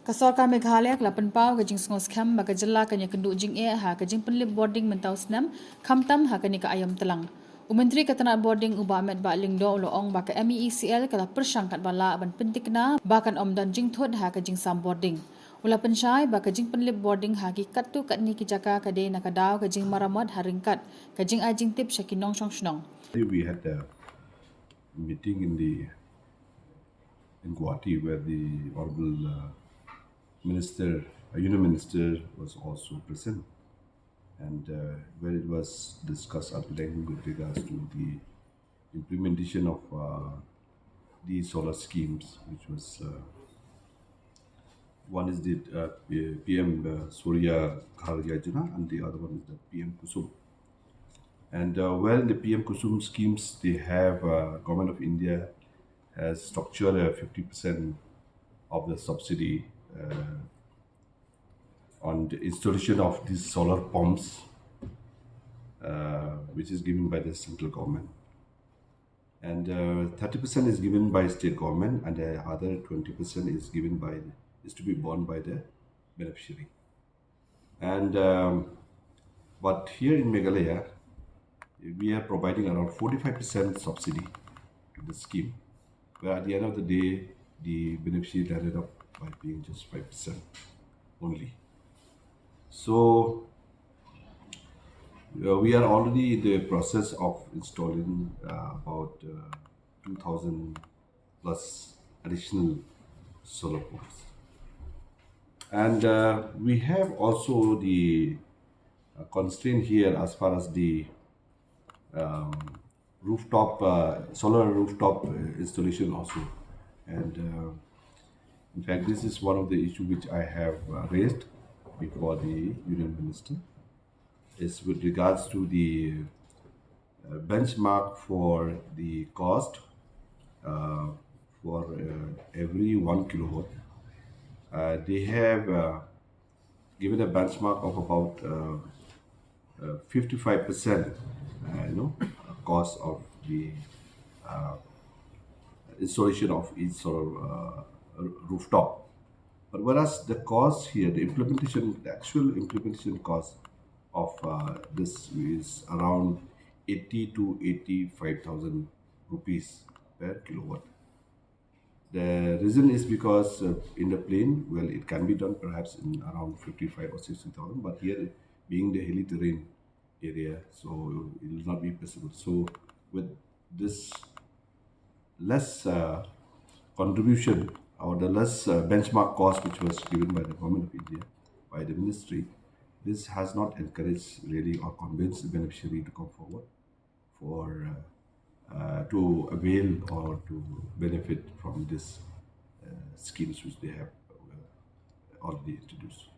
Ka Sorkar Meghalaya ka Penpau ka Jingïoh Kham ba ka jella ka kendu Jingïoh ha ka jing Pynlip Bording mentau snam Kham tam ha ka ni ka Aïom Tlang. Menteri Ketenaga Bording Uba Ahmed Ba Lingdo Loong ba ka MECL ka persangkat bala ban Pynthikna ba kan om dan jing thod ha ka jing sam Bording. Ula pensyai ba ka jing Pynlip Bording ha ki kat tu kat ni ki jaka ka de na ka daw ka jing maramad haringkat ka jing ajing tip syakinong song. We had a meeting in Guwahati where the Honorable Minister, Union Minister, was also present, and where it was discussed at length with regards to the implementation of the solar schemes, which was one is the PM Surya Ghar Yojana, and the other one is the PM Kusum. And well, the PM Kusum schemes, they have Government of India has structured 50% of the subsidy on the installation of these solar pumps, which is given by the central government, and 30% is given by state government, and the other 20% is to be borne by the beneficiary. And but here in Meghalaya, we are providing around 45% subsidy to the scheme, where at the end of the day, the beneficiary ended up by paying just 5% only. So we are already in the process of installing about 2,000 plus additional solar pumps. And we have also the constraint here as far as the solar rooftop installation also. And in fact, this is one of the issues which I have raised before the Union Minister, is with regards to the benchmark for the cost for every 1 kilowatt. They have given a benchmark of about 55%, cost of the installation of each solar rooftop. But whereas the cost here, the actual implementation cost of this is around 80 to 85,000 rupees per kilowatt. The reason is because in the plain, well, it can be done perhaps in around 55 or 60,000, but here being the hilly terrain area, so it will not be possible. So with this less contribution, or the less benchmark cost which was given by the Government of India, by the ministry, this has not encouraged really or convinced the beneficiary to come forward for to avail or to benefit from this schemes which they have already introduced.